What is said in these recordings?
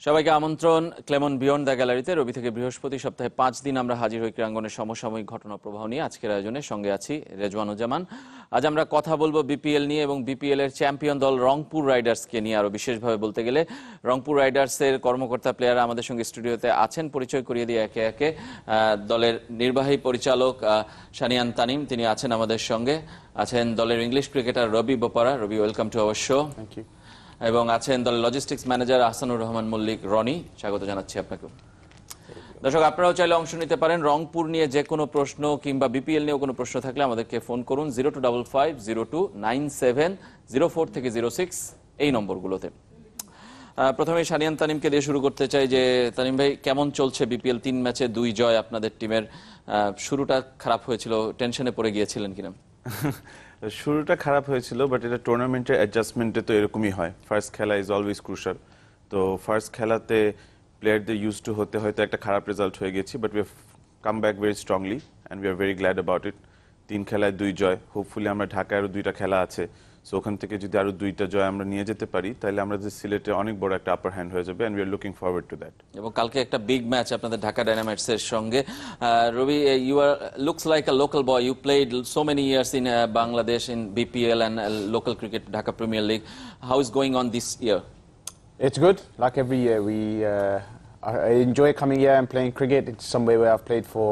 সবাইকে আমন্ত্রণ Clemon beyond the গ্যালারিতে। রবি থেকে বৃহস্পতি সপ্তাহে 5 দিন আমরা হাজির হই ক্রীড়াঙ্গনের সমসাময়িক ঘটনা প্রবাহ নিয়ে। আজকের আয়োজনে সঙ্গে আছি রেজওয়ানুজ্জামান। আজ আমরা কথা বলবো বিপিএল নিয়ে এবং বিপিএল এর চ্যাম্পিয়ন দল রংপুর রাইডার্সকে নিয়ে। আরো বিশেষভাবে বলতে গেলে রংপুর রাইডার্সের কর্মকর্তা প্লেয়াররা আমাদের সঙ্গে স্টুডিওতে আছেন। পরিচয় করিয়ে দিয়ে একে একে দলের নির্বাহী পরিচালক শানিয়ান তানিম, তিনি আছেন আমাদের সঙ্গে। আছেন দলের English cricketer Ravi Bopara. Ravi, welcome to our show. Thank you. এবং আছেন দলের লজিস্টিক্স ম্যানেজার আহসানুর রহমান মল্লিক রনি। স্বাগত জানাচ্ছি আপনাকে। দর্শক, আপনারাও চাইলে অংশ নিতে পারেন। রংপুর নিয়ে যে কোনো প্রশ্ন কিংবা বিপিএল নিয়েও কোনো প্রশ্ন থাকলে আমাদেরকে ফোন করুন 0255029704 থেকে 06 এই নম্বরগুলোতে। প্রথমে শানিয়ান তানিমকে দিয়ে শুরু করতে চাই যে তানিম ভাই, কেমন চলছে বিপিএল? 3 ম্যাচে 2 জয় আপনাদের টিমের। শুরুটা খারাপ হয়েছিল, টেনশনে পড়ে গিয়েছিলেন কিনা? শুরুটা খারাপ হয়েছিল, বাট এটা টুর্নামেন্টের অ্যাডজাস্টমেন্টে তো এরকমই হয়। ফার্স্ট খেলা ইজ অলওয়েজ ক্রুশাল। তো ফার্স্ট খেলাতে প্লেয়ারদের ইউজ টু হতে হয়তো একটা খারাপ রেজাল্ট হয়ে গেছি, but we have come back very strongly and we are very glad about it. 3 খেলায় 2 জয়। হোপফুলি আমরা ঢাকায় আরও 2টা খেলা আছে, সো ওখান থেকে যদি আরও 2টা জয় আমরা নিয়ে যেতে পারি তাহলে আমরা যে সিলেটে অনেক বড় একটা আপার হ্যান্ড হয়ে যাবে, and we are looking forward to that. এবং কালকে একটা বিগ ম্যাচ আপনাদের ঢাকা ডায়নামাইটস এর সঙ্গে। Ravi, you are looks like a local boy. You played so many years in Bangladesh in BPL and local cricket, Dhaka Premier League. How is going on this year? It's good. Like every year, I enjoy coming here and playing cricket. It's somewhere where I've played for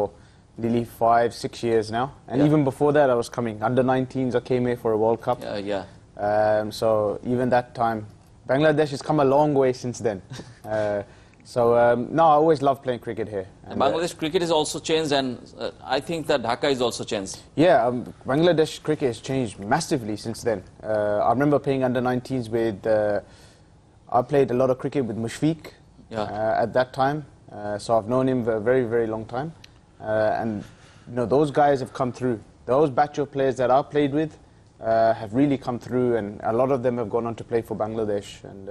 nearly 5-6 years now, and even before that, I was coming under 19s. I came here for a World Cup. So even that time, Bangladesh has come a long way since then. No, I always love playing cricket here. And Bangladesh cricket is also changed, and I think that Dhaka is also changed. Yeah, Bangladesh cricket has changed massively since then. I remember playing under 19s with. I played a lot of cricket with Mushfiq at that time, so I've known him for a very, very long time. And you know, those guys have come through. Those batch of players that I played with have really come through, and a lot of them have gone on to play for Bangladesh, and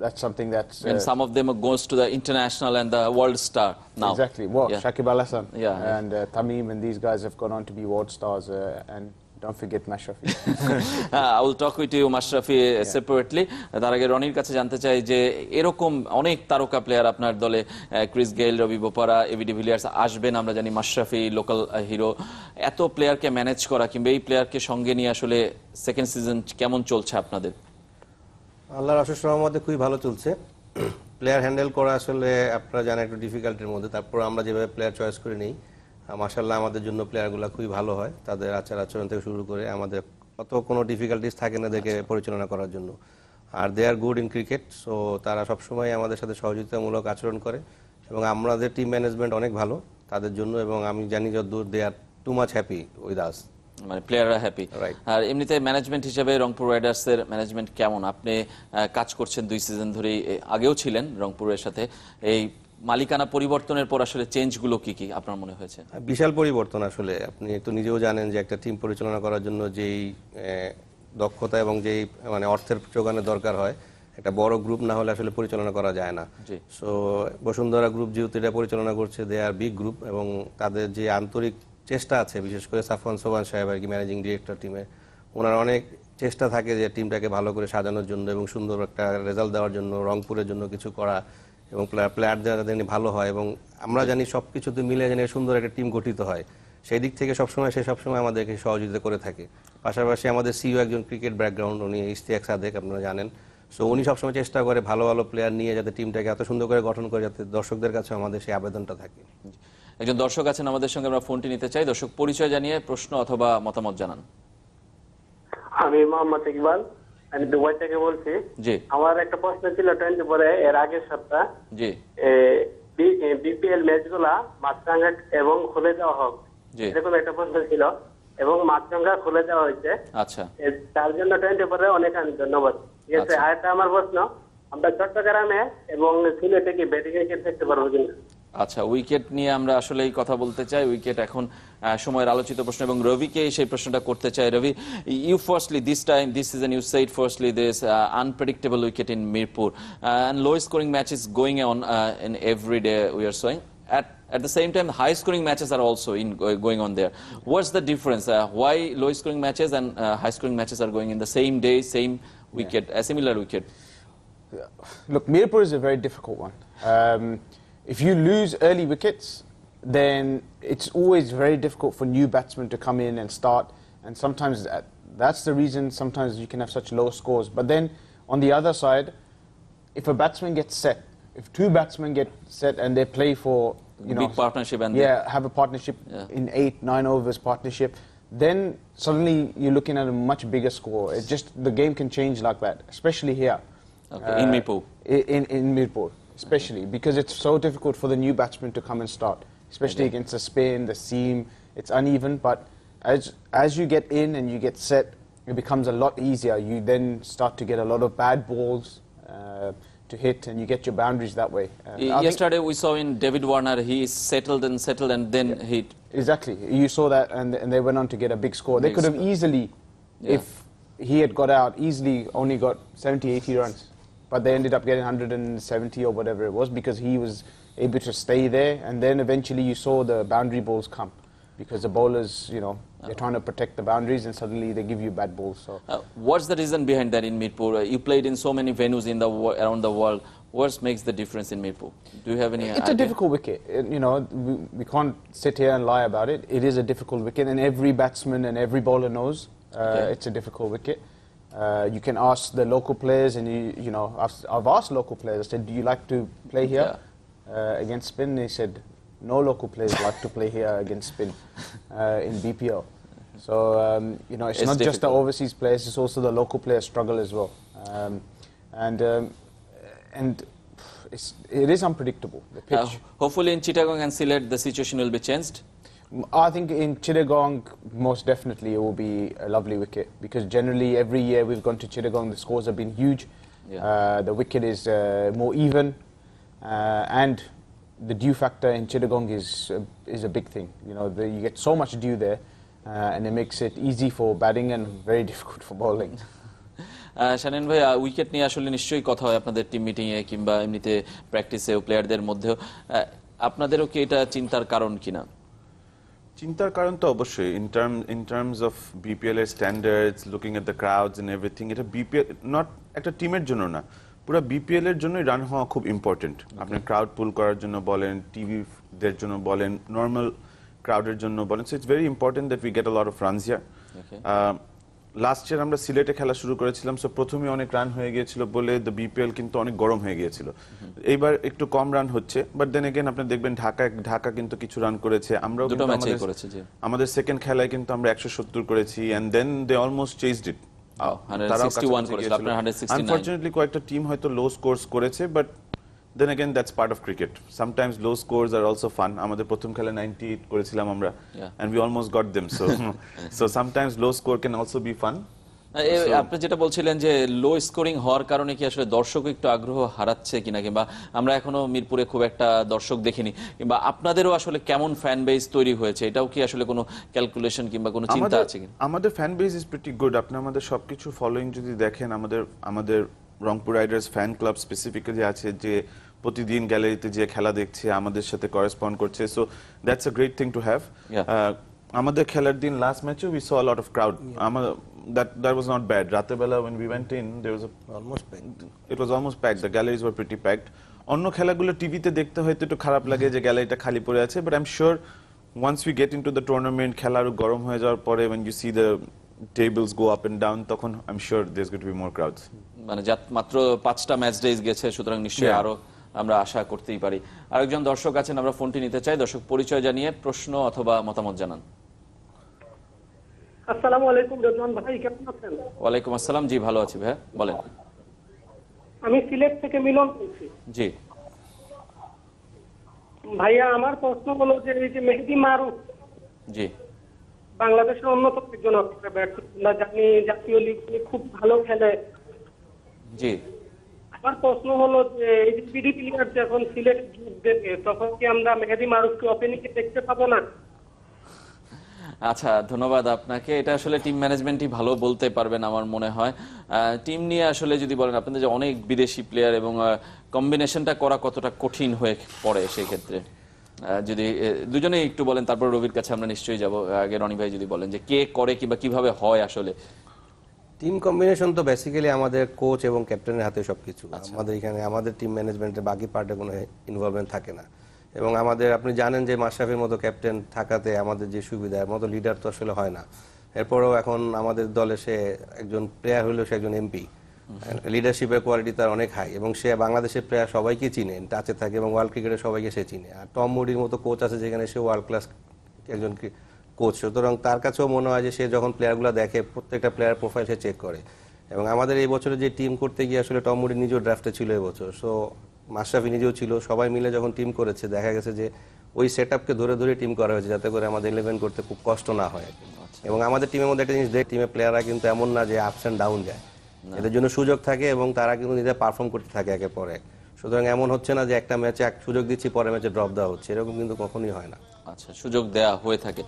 that's something that's. And some of them goes to the international and the world star now. Exactly. Shakib Al Hasan and Tamim, and these guys have gone on to be world stars, and don't forget Mashrafi. I will talk with you Mashrafi separately. তার আগে রনির কাছে জানতে চাই যে এরকম অনেক তারকা প্লেয়ার আপনার দলে, ক্রিস গেইল, রবি বোপারা, এবি ডিভিলিয়ার্স আসবেন, আমরা জানি মাশরাফি লোকাল হিরো। এত প্লেয়ারকে ম্যানেজ করা কিংবা এই প্লেয়ারকে সঙ্গে নিয়ে আসলে সেকেন্ড সিজন কেমন চলছে আপনাদের? আল্লাহর অশেষ রহমতে খুবই ভালো চলছে। প্লেয়ার হ্যান্ডেল করা আসলে আপনারা জানেন একটু ডিফিকাল্টির মধ্যে, তারপর আমরা যেভাবে প্লেয়ার চয়েস করে নিই, মাশাআল্লাহ আমাদের জন্য প্লেয়ারগুলো খুবই ভালো হয়। তাদের আচার আচরণ থেকে শুরু করে আমাদের অত কোনো ডিফিকাল্টিস থাকে না দেখে পরিচালনা করার জন্য। আর দে আর গুড ইন ক্রিকেট, সো তারা সবসময় আমাদের সাথে সহযোগিতামূলক আচরণ করে এবং আমাদের টিম ম্যানেজমেন্ট অনেক ভালো তাদের জন্য, এবং আমি জানি যতদূর they are too much happy with us, মানে প্লেয়াররা হ্যাপি। আর এমনিতে ম্যানেজমেন্ট হিসেবে রংপুর রাইডার্সের ম্যানেজমেন্ট কেমন? আপনি কাজ করছেন 2 সিজন ধরেই, আগেও ছিলেন রংপুরের সাথে। এই মালিকানা পরিবর্তনের পর আসলে চেঞ্জগুলো কি কি আপনার মনে হয়েছে? বিশাল পরিবর্তন আসলে। আপনি তো নিজেও জানেন যে একটা টিম পরিচালনা করার জন্য যেই দক্ষতা এবং যেই মানে অর্থের যোগানের দরকার হয়, একটা বড় গ্রুপ না হলে আসলে পরিচালনা করা যায় না। সো বসুন্ধরা গ্রুপ যেহেতু এটা পরিচালনা করছে, দে আর বিগ গ্রুপ, এবং তাদের যে আন্তরিক চেষ্টা আছে, বিশেষ করে সাফওয়ান সোবান সাহেব আর কি ম্যানেজিং ডিরেক্টর টিমের, ওনার অনেক চেষ্টা থাকে যে টিমটাকে ভালো করে সাজানোর জন্য এবং সুন্দর একটা রেজাল্ট দেওয়ার জন্য, রংপুরের জন্য কিছু করা, এবং প্লেয়ারদের জানি ভালো হয়, এবং আমরা জানি সব কিছুতে মিলে জানি সুন্দর একটা টিম গঠিত হয়। সেই দিক থেকে সে সবসময় আমাদেরকে সহযোগিতা করে থাকে। পাশাপাশি আমাদের সিইও একজন ক্রিকেট ব্যাকগ্রাউন্ড, উনি ইশতিয়াক সাদেক, আপনারা জানেন। সো উনি সবসময় চেষ্টা করে ভালো ভালো প্লেয়ার নিয়ে যাতে টিমটাকে এত সুন্দর করে গঠন করে, যাতে দর্শকদের কাছে আমাদের সেই আবেদনটা থাকে। একজন দর্শক আছেন আমাদের সঙ্গে, আমরা ফোনটি নিতে চাই। দর্শক, পরিচয় জানিয়ে প্রশ্ন অথবা মতামত জানান। আমি মোহাম্মদ ইকবাল, আমি দুবাই থেকে বলছি। জি, আমার একটা প্রশ্ন ছিল 20 পরে এর আগের সপ্তাহ, জি, বিপিএল ম্যাচগুলা মাছরাঙ্গা এবং খুলে দেওয়া হোক, এরকম একটা প্রশ্ন ছিল, এবং মাছরাঙ্গা খুলে দেওয়া হয়েছে। আচ্ছা, তার জন্য 20 পরে অনেক আমি ধন্যবাদ। ঠিক আছে, আরেকটা আমার প্রশ্ন, আমরা চট্টগ্রামে এবং সিলেটে কি ব্যাটিং উইকেট দেখতে পারবো কিনা? আচ্ছা, উইকেট নিয়ে আমরা আসলে এই কথা বলতে চাই। উইকেট এখন সময়ের আলোচিত প্রশ্ন, এবং রবিকে সেই প্রশ্নটা করতে চাই। Ravi, you firstly this season you said firstly this unpredictable wicket in Mirpur, and low scoring matches going on in every day we are showing. At the same time, high scoring matches are also going on there. What's the difference? Why low scoring matches and high scoring matches are going in the same day, same wicket, a similar wicket? Look, Mirpur is a very difficult one. If you lose early wickets, then it's always very difficult for new batsmen to come in and start. And sometimes that's the reason sometimes you can have such low scores. But then on the other side, if a batsman gets set, if two batsmen get set and they play for, big partnership and have a partnership in 8-9 overs partnership, then suddenly you're looking at a much bigger score. It's just the game can change like that, especially here. Okay, in Mirpur. In Mirpur, especially because it's so difficult for the new batsman to come and start, especially against the spin, the seam. It's uneven, but as you get in and you get set, it becomes a lot easier. You then start to get a lot of bad balls to hit, and you get your boundaries that way. Yesterday we saw in David Warner, he settled and then hit. Exactly, you saw that, and they went on to get a big score. They could have easily, if he had got out, easily only got 70-80 runs. But they ended up getting 170 or whatever it was, because he was able to stay there, and then eventually you saw the boundary balls come, because the bowlers, they're trying to protect the boundaries, and suddenly they give you bad balls. So, what's the reason behind that in Mirpur? You played in so many venues around the world. What makes the difference in Mirpur? Do you have any idea? It's a difficult wicket. We can't sit here and lie about it. It is a difficult wicket, and every batsman and every bowler knows it's a difficult wicket. You can ask the local players, and I've asked local players. I said, "Do you like to play here against spin?" They said, "No local players like to play here against spin in BPL." So it's not just the overseas players; it's also the local players struggle as well. And it is unpredictable, the pitch. Hopefully in Chittagong and Sylhet the situation will be changed. I think in Chittagong, most definitely it will be a lovely wicket, because generally every year we've gone to Chittagong, the scores have been huge. The wicket is more even, and the dew factor in Chittagong is a big thing. You get so much dew there, and it makes it easy for batting and very difficult for bowling. শানেন ভাই, wicket নিয়ে আসলে নিশ্চয়ই কথা হয় আপনাদের team meeting এ কিংবা এমনিতে প্র্যাকটিসে প্লেয়ারদের মধ্যেও। আপনাদেরও কি এটা চিন্তার কারণ কিনা? চিন্তার কারণ তো অবশ্যই, in terms of BPL এর standards, looking at the crowds and everything, এটা BPL নট একটা টিমের জন্য না, পুরো BPL এর জন্যই রান হওয়া খুব ইম্পর্টেন্ট। আপনি ক্রাউড পুল করার জন্য বলেন, টিভিদের জন্য বলেন, নর্মাল ক্রাউডের জন্য বলেন, so it's very important that we get a lot of runs here. Last year আমরা সিলেটে খেলা শুরু করেছিলাম, সো প্রথমে অনেক রান হয়ে গিয়েছিল বলে দ্য BPL কিন্তু অনেক গরম হয়ে গিয়েছিল। এইবার একটু কম রান হচ্ছে, বাট দেন এগেন আপনি দেখবেন ঢাকা কিন্তু কিছু রান করেছে, আমরাও আমাদের সেকেন্ড খেলায় কিন্তু আমরা 170 করেছি, and then they almost chased it. Unfortunately কয়েকটা টিম হয়তো লো স্কোরস করেছে, but then again that's part of cricket. Sometimes low scores are also fun. আমাদের প্রথম খেলা 98 করেছিলাম আমরা, and we almost got them, so sometimes low score can also be fun. আপনি যেটা বলছিলেন যে লো স্কোরিং হওয়ার কারণে কি আসলে দর্শক একটু আগ্রহ হারাচ্ছে কিনা, কিংবা আমরা এখনো মিরপুরে খুব একটা দর্শক দেখিনি, কিংবা আপনাদেরও আসলে কেমন ফ্যান বেস তৈরি হয়েছে, এটাও কি আসলে কোনো ক্যালকুলেশন কিংবা কোনো চিন্তা আছে কিনা? আমাদের fan base is pretty good. আপনি আমাদের সবকিছু ফলোইং যদি দেখেন, আমাদের Rangpur Riders fan club specifically আছে, যে প্রতিদিন গ্যালারিতে যে খেলা দেখছে, আমাদের সাথে করেসপন্ড করছে, so that's a great thing to have. আমাদের খেলার দিন লাস্ট ম্যাচে we saw a lot of crowd. That was not bad. রাতের বেলা when we went in, there was it was almost packed. The galleries were pretty packed. অন্য খেলাগুলো টিভিতে দেখতে হয়তো একটু খারাপ লাগে যে গ্যালারিটা খালি পড়ে আছে, but I'm sure once we get into the tournament, খেলা আরো গরম হয়ে যাওয়ার পরে, when you see the tables go up and down, তখন I'm sure there's going to be more crowds. মানে মাত্র 5টা ম্যাচ ডেজ গেছে, সুতরাং নিশ্চয়ই আরো আমরা আশা করতেই পারি। আরেকজন দর্শক আছেন, আমরা ফোনটি নিতে চাই। দর্শক, পরিচয় জানিয়ে প্রশ্ন অথবা মতামত জানান। আসসালামু আলাইকুম রেজওয়ান ভাই, কেমন আছেন? ওয়ালাইকুম আসসালাম, জি ভালো আছি ভাই, বলেন। আমি সিলেট থেকে মিলন বলছি। জি ভাইয়া, আমার প্রশ্ন হলো যে এই যে মেহেদী মারুফ, জি বাংলাদেশের অন্যতম একজন ব্যাটসম্যান, জানি জাতীয় লিগে খুব ভালো খেলে। জি আমার প্রশ্ন হলো যে এই যে বিডি প্লেয়ার যখন সিলেটে যোগ দেবে, তখন কি আমরা মেহেদী মারুফকে ওপেনিংয়ে দেখতে পাবো না? আচ্ছা, ধন্যবাদ আপনাকে। এটা আসলে টিম ম্যানেজমেন্টই ভালো বলতে পারবেন আমার মনে হয়। টিম নিয়ে আসলে যদি বলেন, আপনাদের যে অনেক বিদেশি প্লেয়ার এবং কম্বিনেশনটা করা কতটা কঠিন হয়ে পড়ে, সেই ক্ষেত্রে যদি দুজনেই একটু বলেন, তারপর রবির কাছে আমরা নিশ্চয়ই যাব। আগে রনি ভাই যদি বলেন যে কে করে কিংবা কিভাবে হয় আসলে। টিম কম্বিনেশন তো বেসিক্যালি আমাদের কোচ এবং ক্যাপ্টেনের হাতে সবকিছু। আমাদের এখানে আমাদের টিম ম্যানেজমেন্টের বাকি পার্টে কোনো ইনভলভমেন্ট থাকে না। এবং আমাদের আপনি জানেন যে মাশরাফির মতো ক্যাপ্টেন থাকাতে আমাদের যে সুবিধা, এর মতো লিডার তো আসলে হয় না। এরপরেও এখন আমাদের দলে সে একজন প্লেয়ার হলেও সে একজন এমপি, লিডারশিপের কোয়ালিটি তার অনেক হাই এবং সে বাংলাদেশের প্লেয়ার সবাইকে চিনে, টাচে থাকে এবং ওয়ার্ল্ড ক্রিকেটের সবাইকে সে চিনে। আর টম মুডির মতো কোচ আছে যেখানে সে ওয়ার্ল্ড ক্লাস একজন কোচ, সুতরাং তার কাছেও মনে হয় যে সে যখন প্লেয়ারগুলো দেখে প্রত্যেকটা প্লেয়ার প্রোফাইল সে চেক করে। এবং আমাদের এই বছরে যে টিম করতে গিয়ে আসলে টম মুডি নিজেও ড্রাফটে ছিল এবছর, সো মাশরাফি নিজেও ছিল, সবাই মিলে যখন টিম করেছে দেখা গেছে যে ওই সেট আপকে ধরে ধরে টিম করা হয়েছে যাতে করে আমাদের 11 করতে খুব কষ্ট না হয়। এবং আমাদের টিমের মধ্যে একটা জিনিস দেখ, টিমের প্লেয়াররা কিন্তু এমন না যে আপস অ্যান্ড ডাউন যায়, এদের জন্য সুযোগ থাকে এবং তারা কিন্তু নিজে পারফর্ম করতে থাকে একের পর এক। সুতরাং এমন হচ্ছে না যে একটা ম্যাচে এক সুযোগ দিচ্ছি পরের ম্যাচে ড্রপ দেওয়া হচ্ছে, এরকম কিন্তু কখনোই হয় না। আচ্ছা, সুযোগ দেয়া হয়ে থাকে।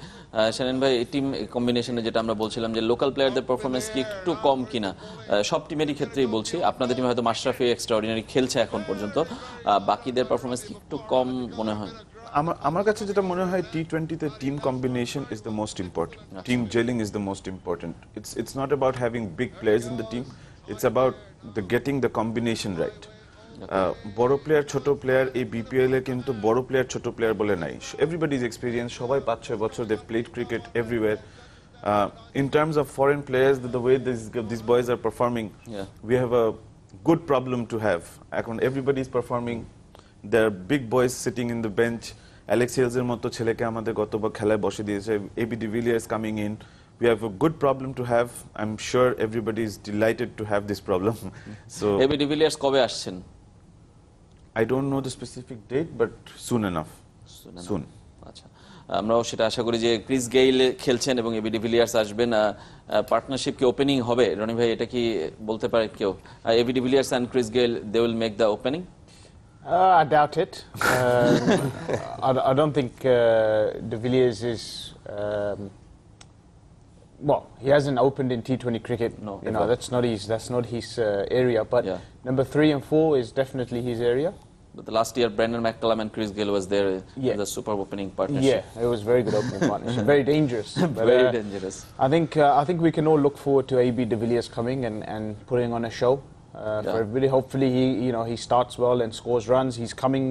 শানীন ভাই, টিম কম্বিনেশনে যেটা আমরা বলছিলাম যে লোকাল প্লেয়ারদের পারফরমেন্স কি একটু কম কিনা, সব টিমেরই ক্ষেত্রেই বলছি, আপনাদের টিমে হয়তো মাশরাফি এক্সট্রাঅর্ডিনারি খেলছে এখন পর্যন্ত, বাকিদের পারফরমেন্স কি একটু কম মনে হয়? আমার কাছে যেটা মনে হয় টি-20 তে team combination is the most important, team gelling is the most important. It's not about having big players in the team, it's about the getting the combination right. বড় প্লেয়ার ছোট প্লেয়ার এই বিপিএল এ কিন্তু বড় player ছোট player বলে নাই, everybody is experience, সবাই 5-6 বছর they played cricket everywhere. In terms of foreign players, the way these boys are performing, we have a good problem to have. Everybody is performing. There are big boys sitting in the bench. Alex Hales-এর মতো ছেলেকে আমাদের গতবার খেলায় বসে দিয়েছে, AB de Villiers coming in. We have a good problem to have. I'm sure everybody is delighted to have this problem. So AB de Villiers কবে আসছেন? I don't know the specific date, but soon enough. Soon. আচ্ছা, আমরাও সেটা আশা করি যে Chris Gayle খেলছেন এবং AB de Villiers আসবেন, পার্টনারশিপ কি ওপেনিং হবে? রনি ভাই, এটা কি বলতে পারে কেউ? AB de Villiers and Chris Gayle, they will make the opening? I doubt it. I don't think de Villiers is. Well, he hasn't opened in T20 cricket. No, you know, that's not his area. But number 3 and 4 is definitely his area. But the last year, Brendan McCullum and Chris Gayle was there in the superb opening partnership. Yeah, it was very good opening partnership. Very dangerous. But, very dangerous. I think we can all look forward to AB de Villiers coming and putting on a show for everybody. Hopefully, he starts well and scores runs. He's coming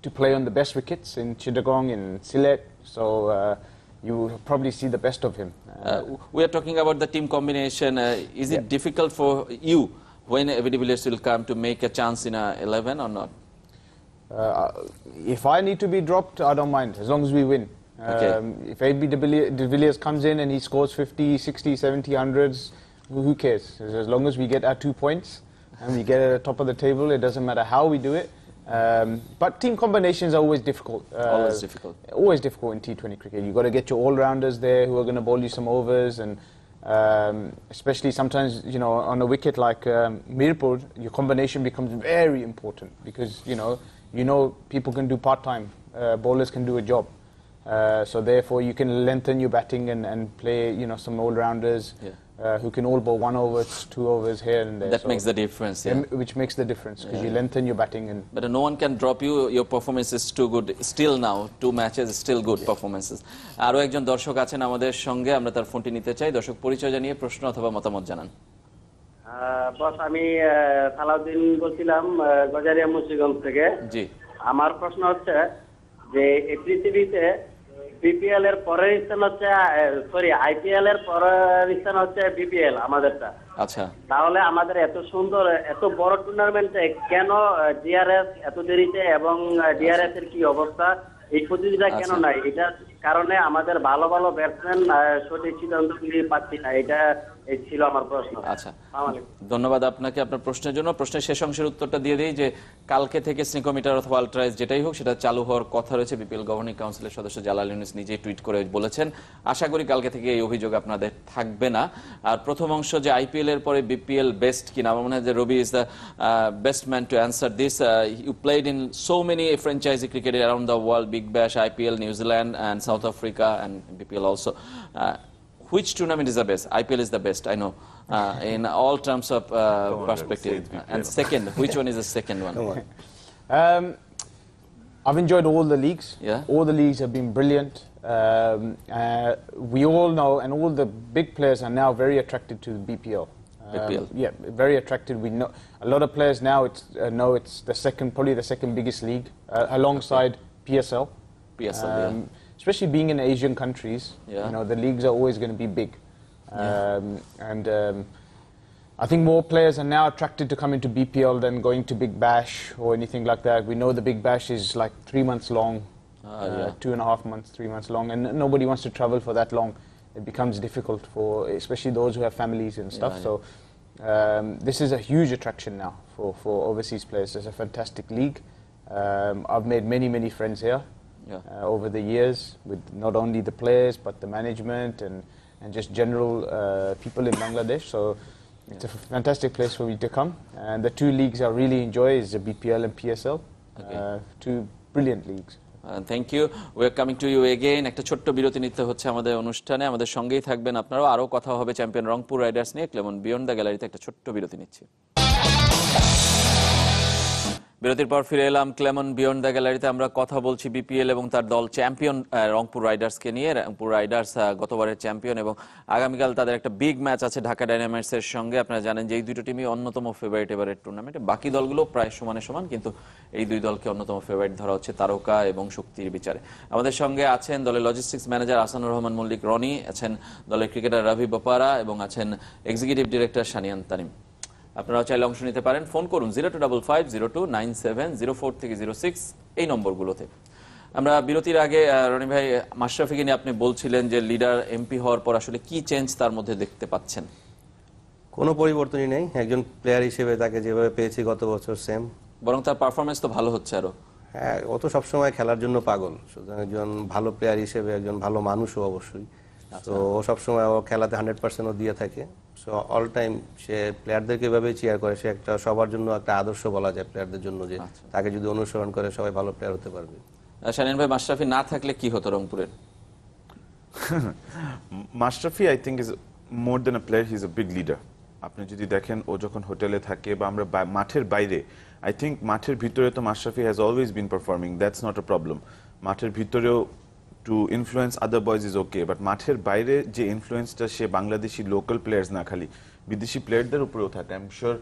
to play on the best wickets in Chittagong and Sylhet. So. You will probably see the best of him. We are talking about the team combination. Is it difficult for you when AB de Villiers will come to make a chance in a 11 or not? If I need to be dropped, I don't mind, as long as we win. If AB de Villiers comes in and he scores 50, 60, 70, 100s, who cares? As long as we get our 2 points and we get at the top of the table, it doesn't matter how we do it. But team combinations are always difficult. Always difficult in T20 cricket. You've got to get your all-rounders there who are going to bowl you some overs, and especially sometimes, on a wicket like Mirpur, your combination becomes very important because, you know people can do part-time, bowlers can do a job. So therefore you can lengthen your batting and play, some all-rounders. Who can all bowl 1 over, 2 overs here and there. That makes the difference. Which makes the difference because you lengthen your batting. But no one can drop you. Your performance is too good. Still now, 2 matches, still good performances. আরো একজন দর্শক আছেন আমাদের সঙ্গে, আমরা তার ফোনটি নিতে চাই। দর্শক, পরিচয় জানিয়ে প্রশ্ন অথবা মতামত জানান। বস, আমি সালাউদ্দিন বলছিলাম গজারিয়া মুন্সিগঞ্জ থেকে। জি, আমার প্রশ্ন হচ্ছে যে এই পৃথিবীতে বিপিএল এর পরের স্থান হচ্ছে, আইপিএল এর পরের স্থান হচ্ছে বিপিএল আমাদেরটা। আচ্ছা, তাহলে আমাদের এত সুন্দর এত বড় টুর্নামেন্টে কেন ডিআরএস এত দেরিতে, এবং ডিআরএস এর কি অবস্থা, এই পদ্ধতিটা কেন নাই? এটার কারণে আমাদের ভালো ভালো ব্যাটসম্যান সঠিক সিদ্ধান্ত নিতে পারছি না। এটা ছিল আমার প্রশ্ন। আচ্ছা, ধন্যবাদ আপনাকে আপনার প্রশ্নের জন্য। প্রশ্নের শেষ অংশের উত্তরটা দিয়ে দিই যে কালকে থেকে স্নিকোমিটার অথবা আলট্রাইজ যেটাই হোক সেটা চালু হওয়ার কথা রয়েছে। বিপিএল গভর্নিং কাউন্সিলের সদস্য জালাল ইউনুস নিজেই টুইট করে বলেছেন। আশা করি কালকে থেকে এই অভিযোগ আপনাদের থাকবে না। আর প্রথম অংশ যে আইপিএল এর পরে বিপিএল বেস্ট কিনা, আমার মনে হয় যে Ravi is the best man to answer this. You played in so many franchise cricket around the world, Big Bash, IPL, New Zealand and South Africa and BPL also. Which tournament is the best? IPL is the best, I know, in all terms of perspective. And second, which one is the second one? I've enjoyed all the leagues. Yeah. All the leagues have been brilliant. We all know, and all the big players are now very attracted to the BPL. BPL. Yeah, very attracted. We know a lot of players now know it's the second, probably the second biggest league, alongside PSL. PSL, Especially being in Asian countries, you know, the leagues are always going to be big. I think more players are now attracted to coming to BPL than going to Big Bash or anything like that. We know the Big Bash is like 3 months long, 2.5 months, 3 months long, and nobody wants to travel for that long. It becomes difficult for, especially those who have families and stuff. So this is a huge attraction now for overseas players. It's a fantastic league. I've made many friends here over the years with not only the players but the management and just general people in Bangladesh. So it's a fantastic place for me to come. And the two leagues I really enjoy is the BPL and PSL. Two brilliant leagues. Thank you we are coming to you again. একটা ছোট্ট বিরতি নিতে হচ্ছে আমাদের অনুষ্ঠানে, আমাদের সঙ্গেই থাকবেন আপনারাও। আরও কথা হবে চ্যাম্পিয়ন রংপুর রাইডার্স নিয়ে। ক্লেমন বিয়ন্ড দ্য গ্যালারিতে একটা ছোট্ট বিরতি নিচ্ছি। বিরতির পর ফিরে এলাম ক্লেমন বিয়ন্ড দ্য গ্যালারিতে। আমরা কথা বলছি বিপিএল এবং তার দল চ্যাম্পিয়ন রংপুর রাইডার্সকে নিয়ে। রংপুর রাইডার্স গতবারের চ্যাম্পিয়ন এবং আগামীকাল তাদের একটা বিগ ম্যাচ আছে ঢাকা ডায়নামাইটসের সঙ্গে। আপনারা জানেন যে এই দুটো টিমই অন্যতম ফেভারিট এবারের টুর্নামেন্টে। বাকি দলগুলো প্রায় সমানে সমান, কিন্তু এই দুই দলকে অন্যতম ফেভারিট ধরা হচ্ছে তারকা এবং শক্তির বিচারে। আমাদের সঙ্গে আছেন দলের লজিস্টিক্স ম্যানেজার আসানুর রহমান মল্লিক রনি, আছেন দলের ক্রিকেটার রবি বপারা এবং আছেন এক্সিকিউটিভ ডিরেক্টর সানিয়ান তানিম। আপনারা চাইলে অংশ নিতে পারেন, ফোন করুন 0255029704 থেকে 06 এই নম্বরগুলোতে। আমরা বিরতির আগে রনি ভাই মাশরাফিকে নিয়ে আপনি বলছিলেন যে লিডার এমপি হওয়ার পর আসলে কি চেঞ্জ তার মধ্যে দেখতে পাচ্ছেন? কোনো পরিবর্তনই নেই, একজন প্লেয়ার হিসেবে তাকে যেভাবে পেয়েছি গত বছর সেম, বরং তার পারফরমেন্স তো ভালো হচ্ছে আরো। হ্যাঁ, ও তো সবসময় খেলার জন্য পাগল, সুতরাং একজন ভালো প্লেয়ার হিসেবে একজন ভালো মানুষও অবশ্যই। তো ও সবসময় ও খেলাতে 100% ও দিয়ে থাকে। সো অল টাইম সে প্লেয়ারদেরকে এভাবেই চেয়ার করে। সে একটা সবার জন্য একটা আদর্শ বলা যায় প্লেয়ারদের জন্য, যে তাকে যদি অনুসরণ করে সবাই ভালো প্লেয়ার হতে পারবে। শানিয়ান ভাই, মাশরাফি না থাকলে কি হতো রংপুরের? Mashrafe I think is more than a player, he is a big leader. আপনি যদি দেখেন ও যখন হোটেলে থাকে বা আমরা মাঠের বাইরে, আই থিঙ্ক মাঠের ভিতরে তো Mashrafe has always been performing, that's not a problem. মাঠের ভিতরেও two influence other boys is okay, but মাঠের বাইরে যে ইনফ্লুয়েন্সটা সে বাংলাদেশি লোকাল প্লেয়ার্স না খালি বিদেশি প্লেয়ারদের উপরেও থাকে। I am sure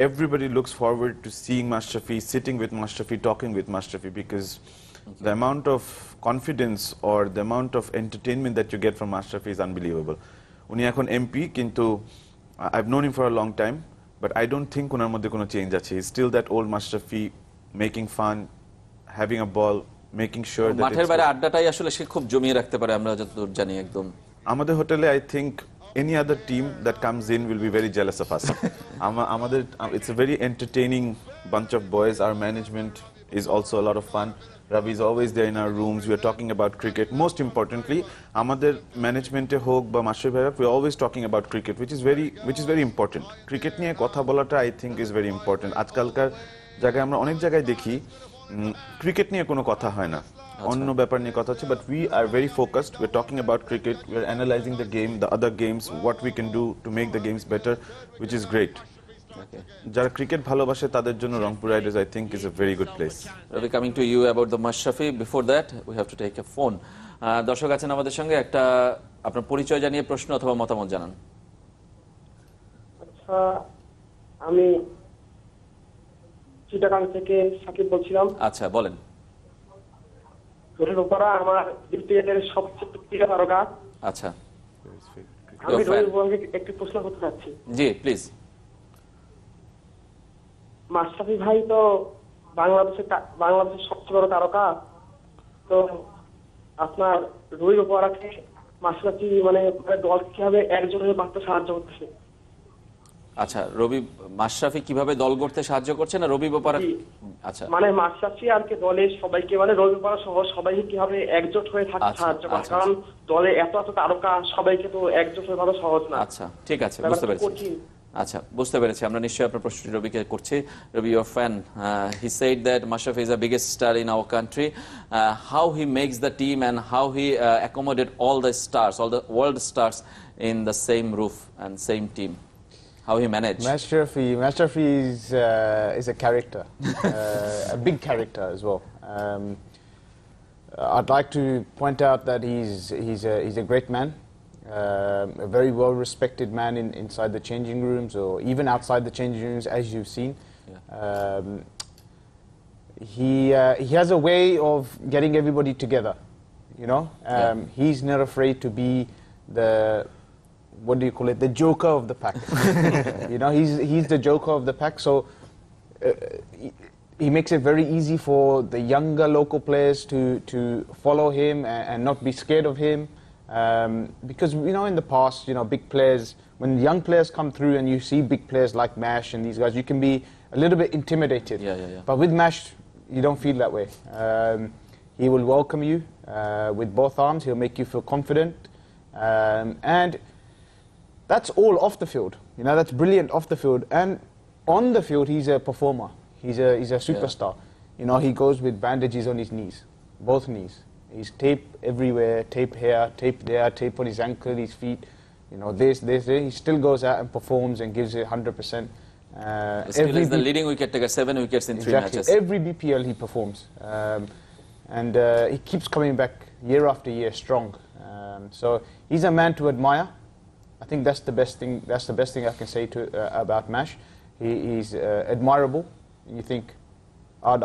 everybody looks forward to seeing Mashrafi, sitting with Mashrafi, talking with Mashrafi, because the amount of confidence or the amount of entertainment that you get from Mashrafi is unbelievable. Uni ekhon MP, kintu I've known him for a long time, but I don't think onar moddhe kono change ache. He's still that old Mashrafi, making fun, having a ball, making sure that মাঠের বাইরে আড্ডাটাই আসলে সে খুব জমিয়ে রাখতে পারে, আমরা যতদূর জানি। একদম আমাদের হোটেলে I think any other team that comes in will be very jealous of us. It's a very entertaining bunch of boys. Our management is also a lot of fun. Ravi is always there in our rooms. We are talking about cricket. Most importantly, amader management e hok ba Mashrafi bhai, we are always talking about cricket, which is very important. Cricket niye kotha bolata I think is very important. Ajkalkar jagay amra onek jagay dekhi cricket niye kono kotha hoy na, অন্য ব্যাপার নিয়ে কথা হচ্ছে, but we are very focused. We are talking about cricket, we are analyzing the game, the other games, what we can do to make the games better, which is great. যারা cricket ভালোবাসে তাদের জন্য Rangpur riders I think is a very good place. Robi, coming to you about the Mashrafe, before that we have to take a phone. দর্শক আছেন আমাদের সঙ্গে, একটা আপনার পরিচয় জানিয়ে প্রশ্ন অথবা মতামত জানান। আচ্ছা, আমি চিটাগাং থেকে সাকিব বলছিলাম। আচ্ছা, বলেন। আমার বিপিএল সবচেয়ে প্রিয় তারকা। আচ্ছা, আমি রবিকে একটি প্রশ্ন করতে চাচ্ছি। জি প্লিজ। মাশরাফি ভাই তো বাংলাদেশের সবচেয়ে বড় তারকা, তো আপনার রবি বপারাকে মাশরাফি মানে দল কিভাবে একজন হয়ে বাঁচতে সাহায্য করতেছে? আচ্ছা, রবি মাশরাফি কিভাবে দল গড়তে সাহায্য করছে না রবি বপারা? আচ্ছা, মানে মাশরাফি আর কি দলের সবাইকে মানে রবি বপারা সহ সবাইকে কিভাবে একজোট হয়ে থাকতে সাহায্য করে, কারণ দলে এত এত তারকা, সবাইকে তো একজোট হয়ে ভালো সহজ না। আচ্ছা, ঠিক আছে, বুঝতে পেরেছি। আচ্ছা, বুঝতে পেরেছি। আমরা নিশ্চয়ই আপনার প্রশ্নটি রবিকে করছি। Ravi, your fan, he said that Mashrafe is the biggest star in our country. How he makes the team and how he accommodate all the stars, all the world stars in the same roof and same team? How he managed? Mashrafi is a character, a big character as well. I'd like to point out that he's a great man, a very well-respected man inside the changing rooms or even outside the changing rooms, as you've seen. Yeah. He has a way of getting everybody together, you know. He's not afraid to be the, what do you call it, the joker of the pack. You know, he's the joker of the pack. So he makes it very easy for the younger local players to follow him and not be scared of him. Because, you know, in the past, you know, big players, when young players come through and you see big players like Mash and these guys, you can be a little bit intimidated. But with Mash, you don't feel that way. He will welcome you with both arms. He'll make you feel confident. And that's all off the field. You know, that's brilliant off the field. And on the field, he's a performer. He's a superstar. You know, he goes with bandages on his knees, both knees. He's tape everywhere, tape here, tape there, tape on his ankle, his feet. You know, this. He still goes out and performs and gives it 100%. Still is the leading wicket taker, 7 wickets in 3 matches. Every BPL he performs. And he keeps coming back year after year strong. So he's a man to admire. I think that's the best thing. That's the best thing I can say about Mash. He's admirable. You think, I'd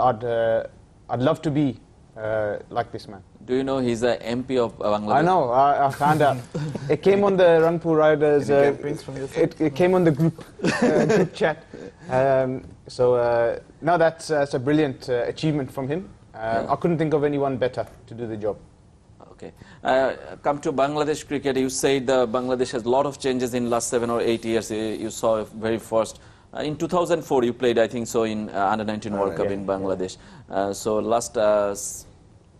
love to be like this man. Do you know he's a MP of Bangladesh? I know. I found out. It came on the Rangpur Riders. It came on the group chat. No, that's a brilliant achievement from him. I couldn't think of anyone better to do the job. Okay. Come to Bangladesh cricket. You said Bangladesh has a lot of changes in last 7 or 8 years. You saw very first. In 2004, you played, I think so, in Under-19 World Cup in Bangladesh. So last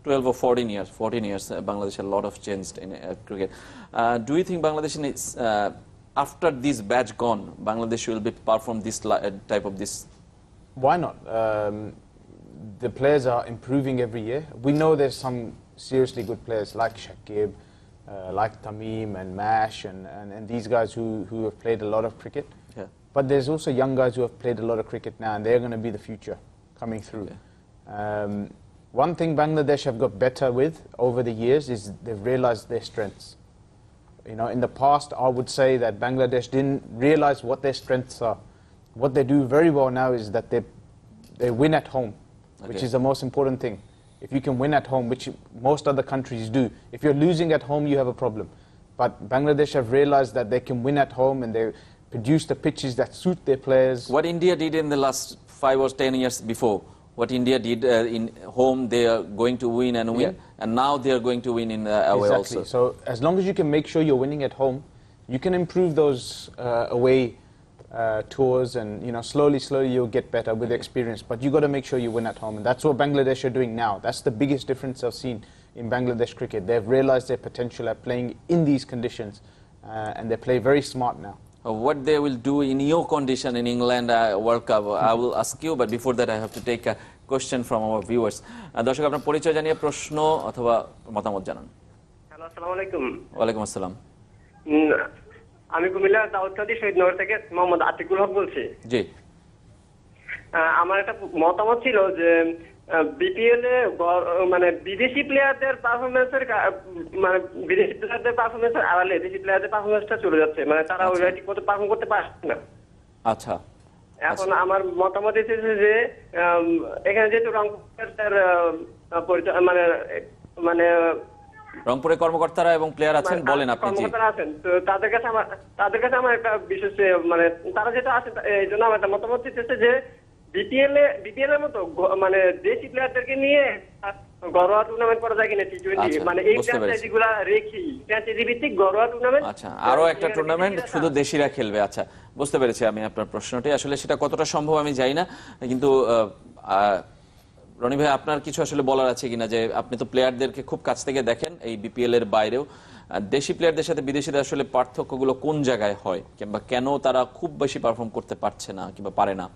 12 or 14 years, Bangladesh had a lot of changed in cricket. Do you think Bangladesh is, after this batch gone, Bangladesh will be perform this type of this? Why not? The players are improving every year. We know there's some seriously good players like Shakib, like Tamim and Mash and these guys who have played a lot of cricket. Yeah. But there's also young guys who have played a lot of cricket now, and they're going to be the future coming through. Okay. One thing Bangladesh have got better with over the years is they've realized their strengths. You know, in the past, I would say that Bangladesh didn't realize what their strengths are. What they do very well now is that they win at home, which is the most important thing. If you can win at home, which most other countries do, if you're losing at home, you have a problem. But Bangladesh have realized that they can win at home, and they produce the pitches that suit their players. What India did in the last 5 or 10 years before, what India did in home, they are going to win and win, and now they are going to win in away also. So as long as you can make sure you're winning at home, you can improve those away tours, and you know, slowly you'll get better with experience. But you got to make sure you win at home, and that's what Bangladesh are doing now. That's the biggest difference I've seen in Bangladesh cricket. They've realized their potential at playing in these conditions, and they play very smart now. What they will do in your condition in England World Cup, I will ask you, but before that I have to take a question from our viewers. দর্শক আপনার পরিচয় জানিয়ে প্রশ্ন অথবা মতামত জানান। Hello, আসসালামু আলাইকুম। ওয়ালাইকুম আসসালাম। আমি কুমিল্লা দাউদকান্দি শহীদনগর থেকে মোহাম্মদ আতিকুল হক বলছি। জি। আমার একটা মতামত ছিল যে বিপিএল এ মানে বিদেশি প্লেয়ারদের পারফরম্যান্সের মানে বিদেশি প্লেয়ারদের পারফরম্যান্সের আড়ালে দেশি প্লেয়ারদের পারফরম্যান্সটা চলে যাচ্ছে, মানে তারা ওইভাবে ঠিক মতো পারফর্ম করতে পারছে না। আচ্ছা। এখন আমার মতামত এসেছে যে এখানে যেহেতু রংপুরের মানে মানে রংপুরে কর্মকর্তারা এবং প্লেয়ার আছেন, বলেন আপনি। কর্মকর্তারা আছেন, তো তাদের কাছে আমার একটা বিশেষ মানে তারা যেটা আছে এই জন্য আমার একটা মতামত দিতেছে যে বিপিএল এর মতো মানে দেশি প্লেয়ারদেরকে নিয়ে ঘরোয়া টুর্নামেন্ট করা যায় কিনা টি20, মানে এই ফ্র্যাঞ্চাইজিগুলা রেখি ফ্র্যাঞ্চাইজি ভিত্তিক ঘরোয়া টুর্নামেন্ট। আচ্ছা, আরো একটা টুর্নামেন্ট শুধু দেশিরা খেলবে। আচ্ছা, বুঝতে পেরেছি আমি আপনার প্রশ্নটি। আসলে সেটা কতটা সম্ভব আমি জানি না, কিন্তু রনি ভাই আপনার কিছু আসলে বলার আছে কিনা, যে আপনি তো প্লেয়ারদেরকে খুব কাছ থেকে দেখেন এই বিপিএল এর বাইরেও, দেশি প্লেয়ারদের সাথে বিদেশিদের আসলে পার্থক্যগুলো কোন জায়গায় হয়, কিংবা কেন তারা খুব বেশি পারফর্ম করতে পারছে না কিংবা পারে না?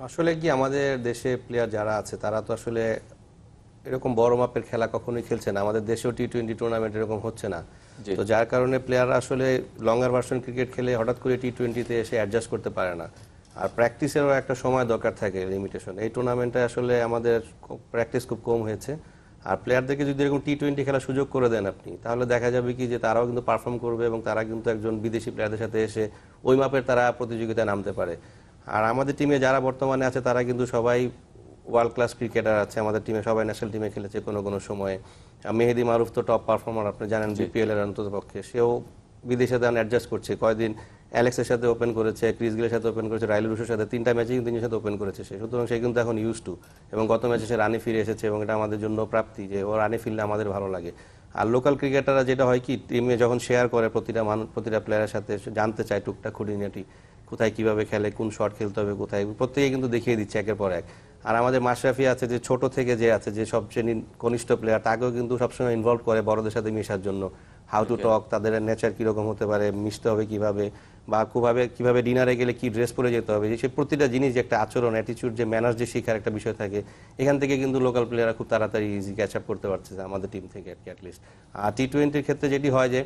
আসলে কি আমাদের দেশে প্লেয়ার যারা আছে তারা তো আসলে এরকম বড় মাপের খেলা কখনোই খেলছে না। আমাদের দেশেও টি20 টুর্নামেন্ট এরকম হচ্ছে না, তো যার কারণে প্লেয়াররা আসলে লঙ্গার ভার্সন ক্রিকেট খেলে হঠাৎ করে টি20তে এসে অ্যাডজাস্ট করতে পারে না। আর প্র্যাকটিসেরও একটা সময় দরকার থাকে, লিমিটেশন। এই টুর্নামেন্টে আসলে আমাদের প্র্যাকটিস খুব কম হয়েছে। আর প্লেয়ারদেরকে যদি এরকম টি-20 খেলার সুযোগ করে দেন আপনি, তাহলে দেখা যাবে কি যে তারাও কিন্তু পারফর্ম করবে এবং তারা কিন্তু একজন বিদেশি প্লেয়ারদের সাথে এসে ওই মাপের তারা প্রতিযোগিতায় নামতে পারে। আর আমাদের টিমে যারা বর্তমানে আছে তারা কিন্তু সবাই ওয়ার্ল্ড ক্লাস ক্রিকেটার আছে। আমাদের টিমে সবাই ন্যাশনাল টিমে খেলেছে কোনো সময়ে। মেহেদি মারুফ তো টপ পারফর্মার, আপনি জানেন, বিপিএল এর অন্ততপক্ষে। সেও বিদেশে দান অ্যাডজাস্ট করছে। কয়েকদিন অ্যালেক্সের সাথে ওপেন করেছে, ক্রিস গেলের সাথে ওপেন করেছে, রাইল রুশের সাথে 3টা ম্যাচে কিন্তু তিনের সাথে ওপেন করেছে সে। সুতরাং সে কিন্তু এখন ইউজ টু, এবং গত ম্যাচে সে রানে ফিরে এসেছে এবং এটা আমাদের জন্য প্রাপ্তি যে ও রানে ফিরলে আমাদের ভালো লাগে। আর লোকাল ক্রিকেটাররা যেটা হয় কি, টিমে যখন শেয়ার করে প্রতিটা প্লেয়ারের সাথে জানতে চায় টুকটাক খুঁটিনাটি, কোথায় কিভাবে খেলে, কোন শট খেলতে হবে, কোথায়, প্রত্যেকে কিন্তু দেখিয়ে দিচ্ছে একের পর এক। আর আমাদের মাশরাফি আছে যে ছোট থেকে যে আছে, যে সবচেয়ে কনিষ্ঠ প্লেয়ার, তাকেও কিন্তু সবসময় ইনভলভ করে বড়দের সাথে মেশার জন্য। হাউ টু টক, তাদের নেচার কিরকম হতে পারে, মিশতে হবে কিভাবে, বা কিভাবে ডিনারে গেলে কি ড্রেস পরে যেতে হবে, সে প্রতিটা জিনিস যে একটা আচরণ, অ্যাটিচিউড, যে ম্যানার্স যে শেখার একটা বিষয় থাকে, এখান থেকে কিন্তু লোকাল প্লেয়াররা খুব তাড়াতাড়ি ইজি ক্যাচ আপ করতে পারছে আমাদের টিম থেকে অ্যাটলিস্ট। আর টি-20 ক্ষেত্রে যেটি হয় যে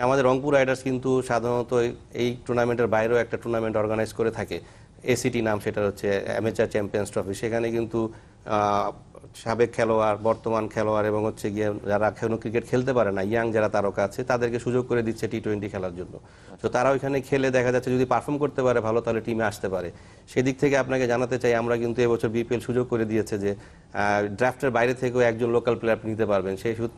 আমাদের রংপুর রাইডার্স কিন্তু সাধারণত এই টুর্নামেন্টের বাইরেও একটা টুর্নামেন্ট অর্গানাইজ করে থাকে, এসিটি নাম, সেটা হচ্ছে অ্যামেচার চ্যাম্পিয়ন্স ট্রফি। সেখানে কিন্তু সাবেক খেলোয়াড়, বর্তমান খেলোয়াড় এবং হচ্ছে গিয়ে যারা এখনো ক্রিকেট খেলতে পারে না, ইয়াং যারা তারকা আছে, তাদেরকে সুযোগ করে দিচ্ছে টি-20 খেলার জন্য। তো তারা ওইখানে খেলে দেখা যাচ্ছে যদি পারফর্ম করতে পারে ভালো, তাহলে টিমে আসতে পারে। সেদিক থেকে আপনাকে জানাতে চাই, আমরা কিন্তু এবছর বিপিএল সুযোগ করে দিয়েছে যে ড্রাফটের বাইরে থেকেও একজন লোকাল প্লেয়ার নিতে পারবেন।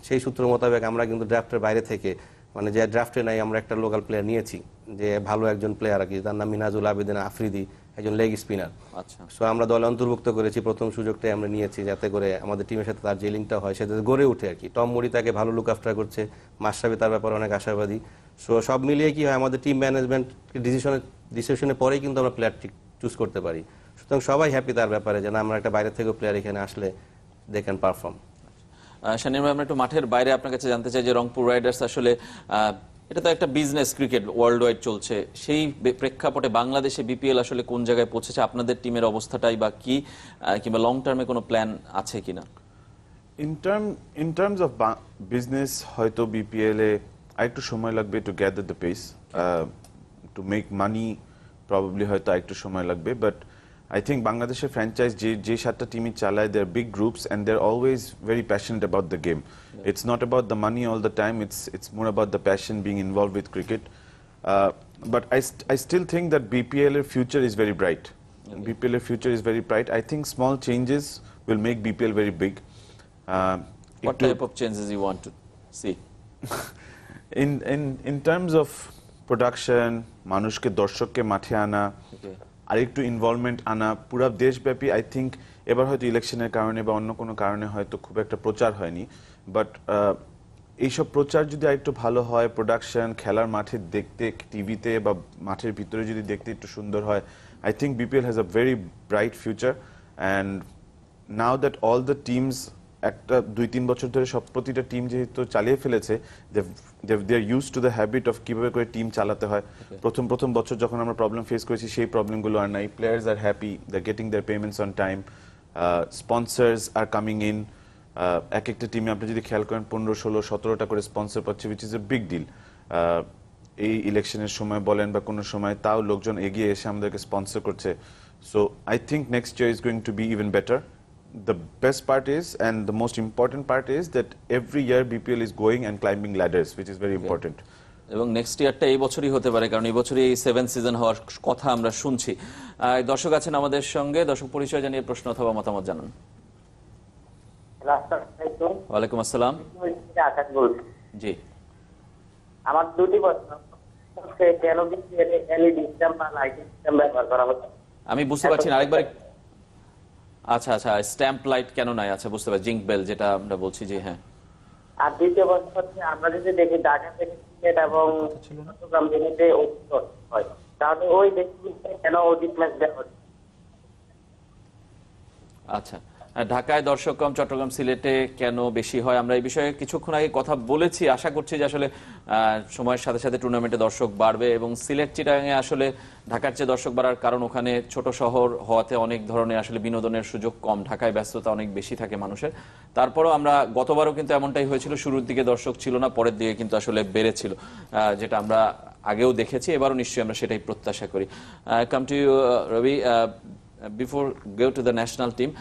সেই সূত্র মোতাবেক আমরা কিন্তু ড্রাফটের বাইরে থেকে, মানে যে ড্রাফটে নাই, আমরা একটা লোকাল প্লেয়ার নিয়েছি, যে ভালো একজন প্লেয়ার আর কি, তার নাম মিনাজুল আবেদিন আফ্রিদি, একজন লেগ স্পিনার। আচ্ছা, সো আমরা দলে অন্তর্ভুক্ত করেছি, প্রথম সুযোগটাই আমরা নিয়েছি, যাতে করে আমাদের টিমের সাথে তার যে লিঙ্কটা হয় সেটা গড়ে উঠে আর কি। টম মুরি তাকে ভালো লুক আফটার করছে, মাশরাফি তার ব্যাপারে অনেক আশাবাদী। সো সব মিলিয়ে কি হয়, আমাদের টিম ম্যানেজমেন্ট ডিসিশনের পরেই কিন্তু আমরা প্লেয়ার চুজ করতে পারি। সুতরাং সবাই হ্যাপি তার ব্যাপারে, যে না, আমরা একটা বাইরে থেকে প্লেয়ার এখানে আসলে দে ক্যান পারফর্ম। শানির ভাই, আমরা একটু মাঠের বাইরে আপনার কাছে জানতে চাই যে রংপুর রাইডার্স আসলে এটা তো একটা বিজনেস ক্রিকেট, ওয়ার্ল্ড ওয়াইড চলছে, সেই প্রেক্ষাপটে বাংলাদেশে বিপিএল আসলে কোন জায়গায় পৌঁছেছে, আপনাদের টিমের অবস্থাটাই বা কি, কিংবা লং টার্মে কোনো প্ল্যান আছে কিনা? In terms of business, হয়তো বিপিএল এ আরেকটু সময় লাগবে to gather the pace, to make money probably হয়তো আরেকটু সময় লাগবে, but I think বাংলাদেশের ফ্র্যাঞ্চাইজ যে 7টা টিমই চালায়, they're big groups and they're always very passionate about the game. It's not about the money all the time, it's more about the passion, being involved with cricket. But I still think that BPL এর future is very bright. BPL এর future is very bright. I think small changes will make BPL very big. What type of changes you want to see? In terms of production, মানুষকে, দর্শককে মাঠে আনা, আরেকটু involvement আনা পুরো দেশব্যাপী। I think এবার হয়তো ইলেকশনের কারণে বা অন্য কোনো কারণে হয়তো খুব একটা প্রচার হয়নি, বাট এইসব প্রচার যদি আরেকটু ভালো হয়, প্রোডাকশন, খেলার মাঠে দেখতে, টিভিতে বা মাঠের ভিতরে যদি দেখতে একটু সুন্দর হয়, I think BPL has a very bright future. And now that all the teams, একটা 2-3 বছর ধরে প্রতিটা টিম যেহেতু চালিয়ে ফেলেছে, they are use to the habit of কিভাবে করে টিম চালাতে হয়। প্রথম বছর যখন আমরা প্রবলেম ফেস করেছি, সেই প্রবলেমগুলো আর নাই। Players are happy, they are getting their payments on time, sponsors are coming in. এক একটা টিমে আপনি যদি খেয়াল করেন 15, 16, 17টা করে স্পন্সর পাচ্ছে, which is a big deal. এই ইলেকশনের সময় বলেন বা কোনো সময়, তাও লোকজন এগিয়ে এসে আমাদেরকে স্পন্সর করছে। So I think next year is going to B even better. The best part is, and the most important part is, that every year BPL is going and climbing ladders, which is very important. এবং next ইয়ারটা এই বছরই হতে পারে, কারণ এই বছরই এই 7th season হওয়ার কথা আমরা শুনছি। দর্শক আছেন আমাদের সঙ্গে, দর্শক পরিচয় জানিয়ে প্রশ্ন অথবা মতামত জানান। ওয়ালাইকুম আসসালাম। জি, আমার দুটি প্রশ্ন। কেন বিপিএল এলইডি সিস্টেম বা লাইটিং সিস্টেম ব্যবহার করা হচ্ছে? আমি বুঝতে পারছি না, আরেকবার। আচ্ছা, স্ট্যাম্প লাইট কেন নাই? আচ্ছা, বুঝতে পারছি, জিঙ্ক বেল যেটা আমরা বলছি। জি, হ্যাঁ। আর দ্বিতীয় প্রশ্ন হচ্ছে, আমরা যদি দেখি ঢাকা থেকে সিলেট এবং চট্টগ্রাম জেলাতে অধিক হয়, তাহলে ওই দেশগুলিতে কেন অধিক ম্যাচ দেওয়া হচ্ছে? আচ্ছা, ঢাকায় দর্শক কম, চট্টগ্রাম সিলেটে কেন বেশি হয়? আমরা এই বিষয়ে কিছুক্ষণ আগে কথা বলেছি। আশা করছি যে আসলে সময়ের সাথে সাথে টুর্নামেন্টে দর্শক বাড়বে, এবং সিলেট, চিটাগাংয়ে আসলে ঢাকার চেয়ে দর্শক বাড়ার কারণ ওখানে ছোট শহর হওয়াতে অনেক ধরনের আসলে বিনোদনের সুযোগ কম। ঢাকায় ব্যস্ততা অনেক বেশি থাকে মানুষের। তারপরও আমরা গতবারও কিন্তু এমনটাই হয়েছিল, শুরুর দিকে দর্শক ছিল না, পরের দিকে কিন্তু আসলে বেড়েছিল, যেটা আমরা আগেও দেখেছি, এবারও নিশ্চয়ই আমরা সেটাই প্রত্যাশা করি। Come to you Robi, before go to the national team,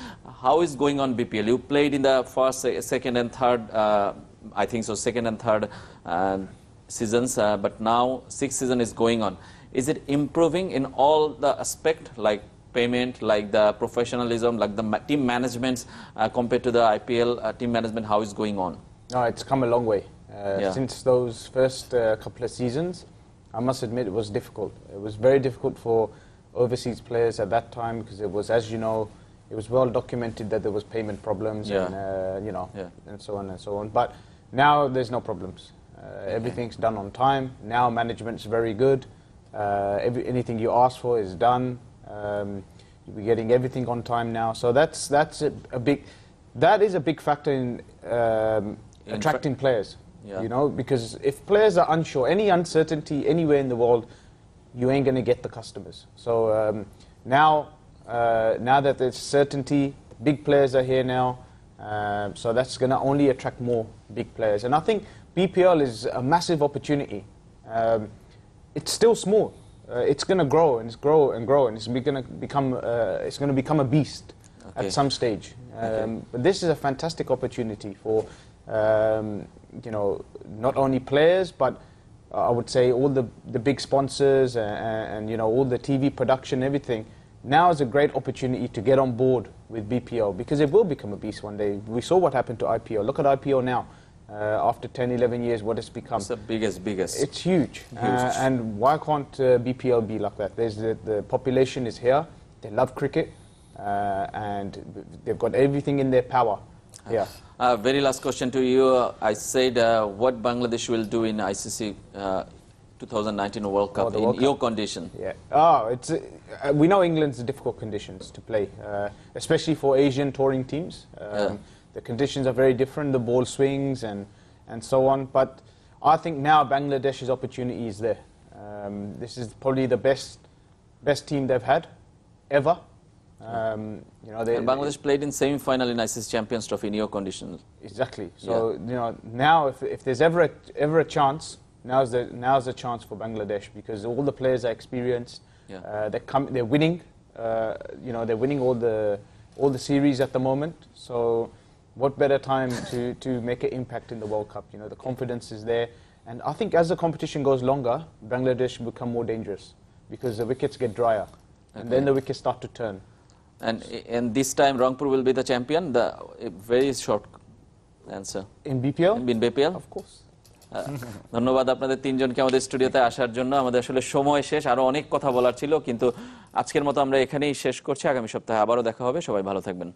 how is going on BPL? You played in the first, second and third, I think so, second and third seasons, but now sixth season is going on. Is it improving in all the aspect, like payment, like the professionalism, like the team management compared to the IPL team management? How is going on? No, it's come a long way. Since those first couple of seasons, I must admit it was difficult. It was very difficult for overseas players at that time because it was, as you know, it was well documented that there was payment problems and and so on and so on. But now there's no problems. Everything's done on time. Now management's very good. Anything you ask for is done. You're getting everything on time now. So that's that is a big factor in attracting players. You know, because if players are unsure, any uncertainty anywhere in the world, you ain't going to get the customers. So now that there's certainty, big players are here now, so that's going to only attract more big players. And I think BPL is a massive opportunity. It's still small. It's going to grow and grow and grow, and it's going to become a beast at some stage. But this is a fantastic opportunity for not only players, but I would say all the big sponsors and all the TV production, everything. Now is a great opportunity to get on board with BPL because it will become a beast one day. We saw what happened to IPL. Look at IPL now. After 10, 11 years, what it's become. It's the biggest. It's huge. And why can't BPL be like that? The population is here. They love cricket. And they've got everything in their power. Yeah. Very last question to you. I said what Bangladesh will do in ICC 2019 World Cup in your condition. Yeah. We know England's difficult conditions to play, especially for Asian touring teams. The conditions are very different. The ball swings and so on. But I think now Bangladesh's opportunity is there. This is probably the best team they've had ever. And Bangladesh played in semi-final in ICC Champions Trophy in your conditions. Exactly. So now if there's ever a chance, now's the chance for Bangladesh because all the players are experienced. They're winning. They're winning all the series at the moment. So what better time to make an impact in the World Cup? The confidence is there, and I think as the competition goes longer, Bangladesh will become more dangerous because the wickets get drier, and then the wickets start to turn. And this time Rangpur will be the champion. The very short answer. In BPL? In BPL? Of course. ধন্যবাদ আপনাদের তিনজনকে আমাদের স্টুডিওতে আসার জন্য। আমাদের আসলে সময় শেষ, আরো অনেক কথা বলার ছিল, কিন্তু আজকের মতো আমরা এখানেই শেষ করছি। আগামী সপ্তাহে আবারও দেখা হবে। সবাই ভালো থাকবেন।